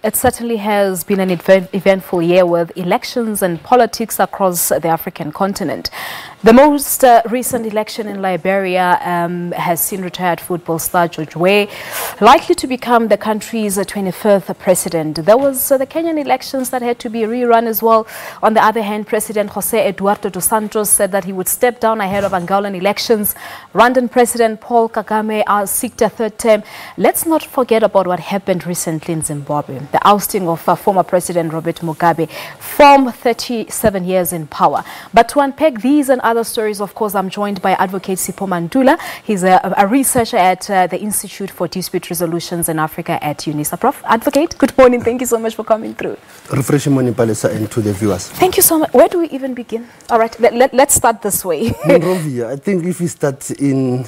It certainly has been an eventful year with elections and politics across the African continent. The most recent election in Liberia has seen retired football star George Weah likely to become the country's 25th president. There was the Kenyan elections that had to be rerun as well. On the other hand, President Jose Eduardo dos Santos said that he would step down ahead of Angolan elections. Rwandan President Paul Kagame seeked a third term. Let's not forget about what happened recently in Zimbabwe, the ousting of former President Robert Mugabe from 37 years in power. But to unpack these and other stories, of course, I'm joined by Advocate Sipho Mantula. He's a researcher at the Institute for Dispute Resolutions in Africa at UNISA. Prof, Advocate, good morning. Thank you so much for coming through. Refreshing morning, Palisa, and to the viewers. Thank you so much. Where do we even begin? All right, let's start this way. Monrovia, I think if we start in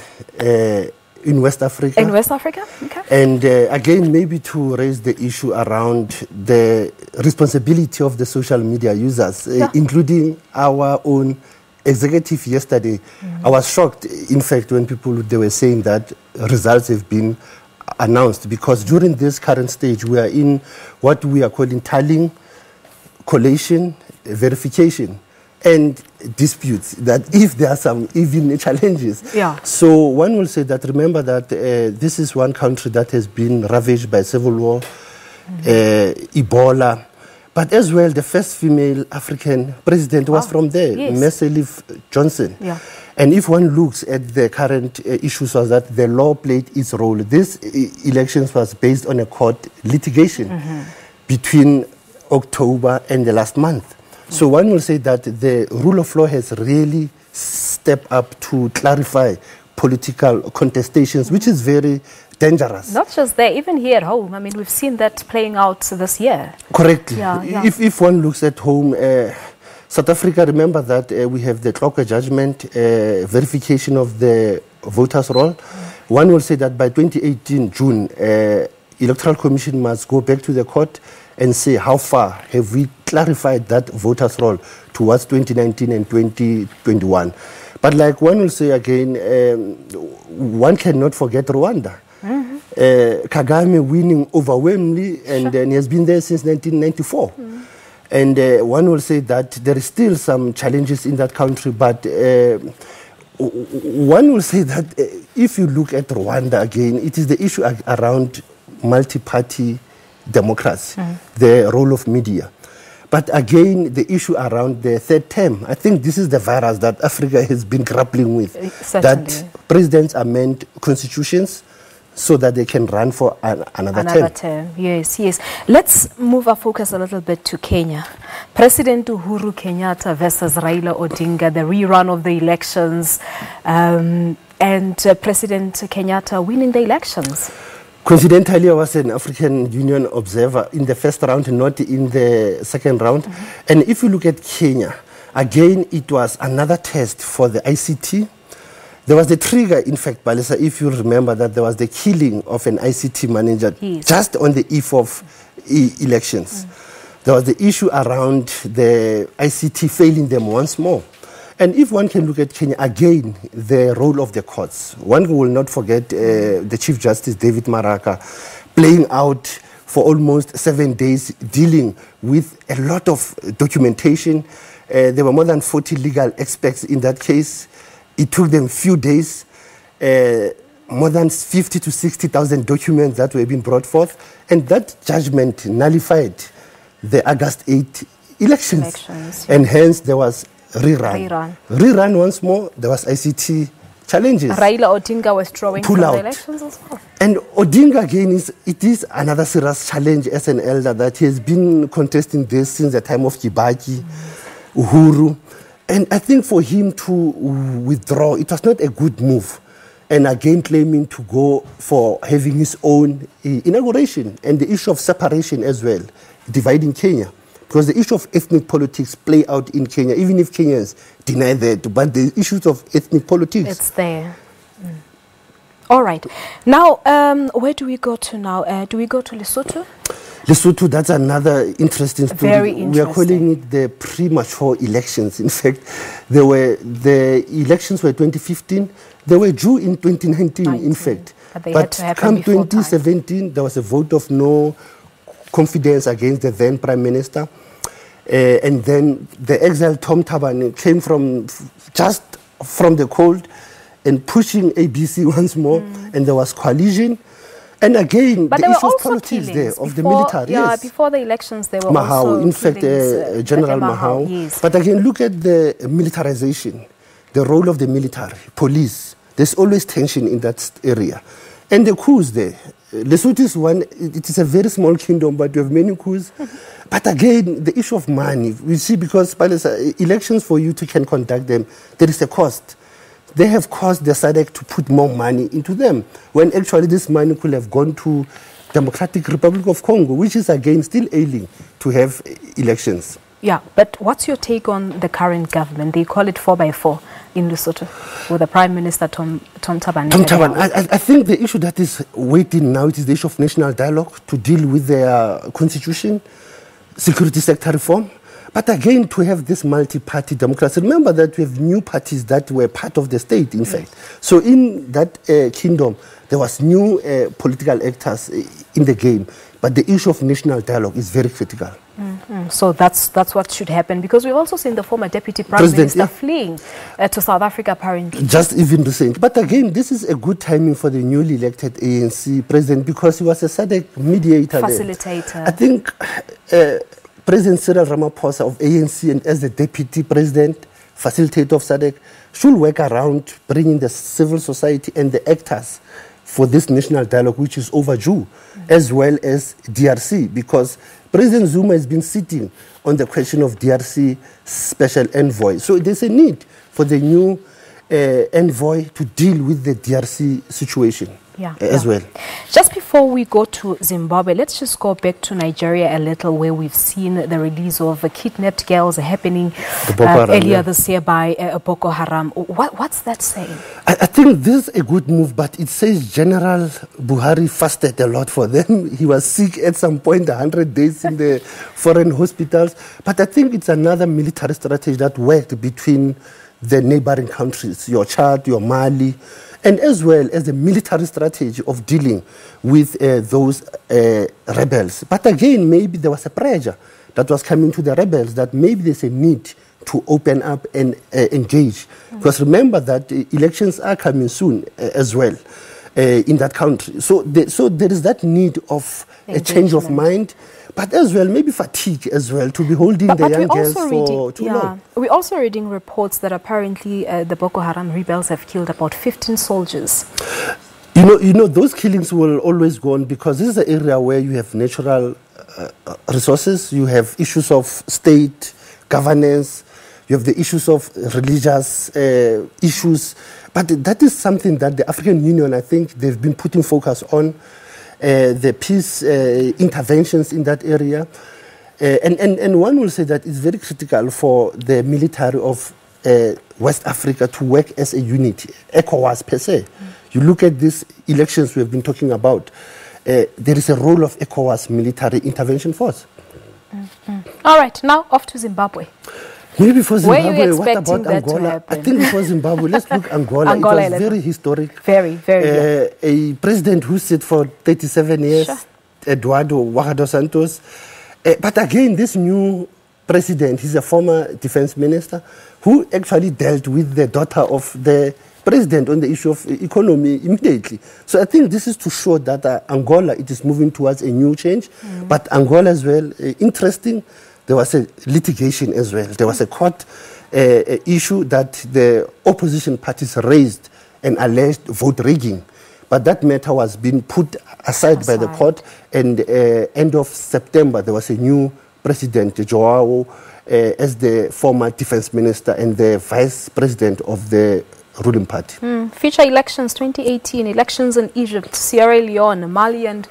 West Africa. In West Africa? Okay. And again, maybe to raise the issue around the responsibility of the social media users, including our own executive yesterday. I was shocked, in fact, when they were saying that results have been announced, because during this current stage, we are in what we are calling tallying, collation, verification, and disputes, that if there are some even challenges. Yeah. So one will say that, remember that this is one country that has been ravaged by civil war, Ebola, but as well the first female African president was from there, yes. Johnson. Yeah. And if one looks at the current issues, was that the law played its role. This elections was based on a court litigation between October and the last month. So one will say that the rule of law has really stepped up to clarify political contestations, which is very dangerous. Not just there, even here at home. I mean, we've seen that playing out this year. Correctly. Yeah, yeah. If one looks at home, South Africa, remember that we have the Clocker judgment, verification of the voters' roll. One will say that by 2018 June, Electoral Commission must go back to the court and say how far have we clarified that voters' roll towards 2019 and 2021. But like one will say again, one cannot forget Rwanda. Kagame winning overwhelmingly, and then he has been there since 1994. And one will say that there is still some challenges in that country, but one will say that if you look at Rwanda again, it is the issue around multi-party democracy, the role of media. But again, the issue around the third term, I think this is the virus that Africa has been grappling with. Certainly. That presidents amend constitutions so that they can run for another term. Yes, yes. Let's move our focus a little bit to Kenya. President Uhuru Kenyatta versus Raila Odinga, the rerun of the elections, and President Kenyatta winning the elections. Coincidentally, I was an African Union observer in the first round, not in the second round. And if you look at Kenya, again, it was another test for the ICT. There was the trigger, in fact, Balisa, if you remember, that there was the killing of an ICT manager just on the eve of elections. There was the issue around the ICT failing them once more. And if one can look at Kenya, again, the role of the courts. One will not forget the Chief Justice, David Maraga, playing out for almost 7 days, dealing with a lot of documentation. There were more than 40 legal experts in that case. It took them a few days, more than 50 to 60,000 documents that were being brought forth. And that judgment nullified the August 8 elections. And hence there was Rerun once more. There was ICT challenges. Raila Odinga was drawing from the elections as well. And Odinga again is another serious challenge as an elder that he has been contesting this since the time of Kibaki, Uhuru. And I think for him to withdraw, it was not a good move. And again claiming to go for having his own inauguration, and the issue of separation as well, dividing Kenya. Because the issue of ethnic politics play out in Kenya, even if Kenyans deny that, but the issues of ethnic politics. It's there. All right. Now, where do we go to now? Do we go to Lesotho? Lesotho, that's another interesting story. Very interesting. We are calling it the premature elections. In fact, the elections were 2015. They were due in 2019, in fact. But come 2017, there was a vote of no confidence against the then Prime Minister. And then the exiled Tom Thabane came just from the cold and pushing ABC once more, and there was coalition. And again, but the issue of politics there of the military. Yeah, yes. before the elections, there were Mahau, also in fact, General Mahau. Yes. But again, look at the militarization, the role of the military, police. There's always tension in that area. And the coups there. Lesotho is one, it is a very small kingdom, but you have many coups. But again, the issue of money, we see, because elections for you to can conduct them, there is a cost. They have caused the SADC to put more money into them, when actually this money could have gone to Democratic Republic of Congo, which is again still ailing to have elections. Yeah, but what's your take on the current government? They call it 4x4 in Lesotho, with the Prime Minister Tom Thabane. Tom Thabane, I think the issue that is waiting now is the issue of national dialogue to deal with their constitution, security sector reform. But again, to have this multi-party democracy, remember that we have new parties that were part of the state, in fact. So in that kingdom, there was new political actors in the game. But the issue of national dialogue is very critical. So that's what should happen, because we've also seen the former Deputy Prime Minister fleeing to South Africa, apparently. Just even recent. But again, this is a good timing for the newly elected ANC president, because he was a SADC mediator. Facilitator. I think President Cyril Ramaphosa of ANC, and as the deputy president, facilitator of SADC, should work around bringing the civil society and the actors for this national dialogue, which is overdue, as well as DRC, because President Zuma has been sitting on the question of DRC special envoy. So there's a need for the new envoy to deal with the DRC situation as well. Just before we go to Zimbabwe, let's just go back to Nigeria a little, where we've seen the release of kidnapped girls happening earlier this year by Boko Haram. What's that saying? I think this is a good move, but it says General Buhari fasted a lot for them. He was sick at some point, 100 days in the foreign hospitals. But I think it's another military strategy that worked between the neighboring countries, your Chad, your Mali, and as well as the military strategy of dealing with those rebels. But again, maybe there was a pressure that was coming to the rebels that maybe there's a need to open up and engage. Because remember that elections are coming soon as well in that country. So there is that need of a change of mind, but as well, maybe fatigue as well, to be holding the young girls for too long. We're also reading reports that apparently the Boko Haram rebels have killed about 15 soldiers. You know, those killings will always go on, because this is an area where you have natural resources, you have issues of state governance, you have the issues of religious issues. But that is something that the African Union, I think, they've been putting focus on. The peace interventions in that area. And one will say that it's very critical for the military of West Africa to work as a unit, ECOWAS per se. You look at these elections we have been talking about, there is a role of ECOWAS military intervention force. All right, now off to Zimbabwe. Maybe before Zimbabwe, what about Angola? I think before Zimbabwe, let's look at Angola. Angola. It was very historic. Very. A president who sat for 37 years, Sure. Eduardo dos Santos. But again, this new president, he's a former defense minister who actually dealt with the daughter of the president on the issue of economy immediately. So I think this is to show that Angola, it is moving towards a new change. But Angola as well, interesting. There was a litigation as well. There was a court issue that the opposition parties raised and alleged vote rigging. But that matter was being put aside by the court. And end of September, there was a new president, Joao, as the former defense minister and the vice president of the ruling party. Future elections, 2018, elections in Egypt, Sierra Leone, Mali and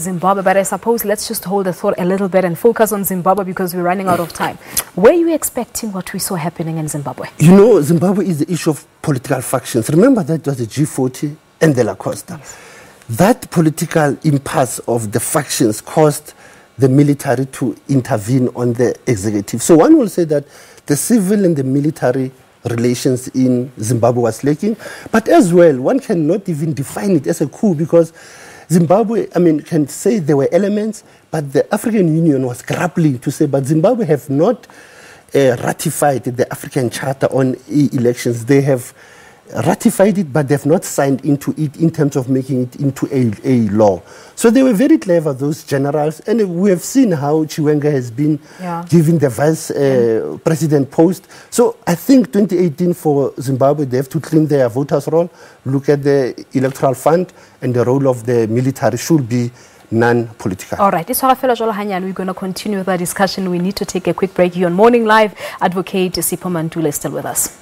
Zimbabwe. But I suppose let's just hold the thought a little bit and focus on Zimbabwe, because we're running out of time. Were you expecting what we saw happening in Zimbabwe? You know, Zimbabwe is the issue of political factions. Remember that it was the G40 and the La Costa. Yes. That political impasse of the factions caused the military to intervene on the executive. So one will say that the civil and the military relations in Zimbabwe was lacking. But as well, one cannot even define it as a coup, because Zimbabwe, I mean, can say there were elements, but the African Union was grappling to say, but Zimbabwe have not ratified the African Charter on elections. They have ratified it, but they've not signed into it in terms of making it into a law. So they were very clever, those generals, and we have seen how Chiwenga has been given the vice president post. So I think 2018 for Zimbabwe, they have to clean their voters' roll, look at the electoral fund, and the role of the military should be non-political. All right, we're going to continue with our discussion. We need to take a quick break here on Morning Live. Advocate Sipho Mantula is still with us.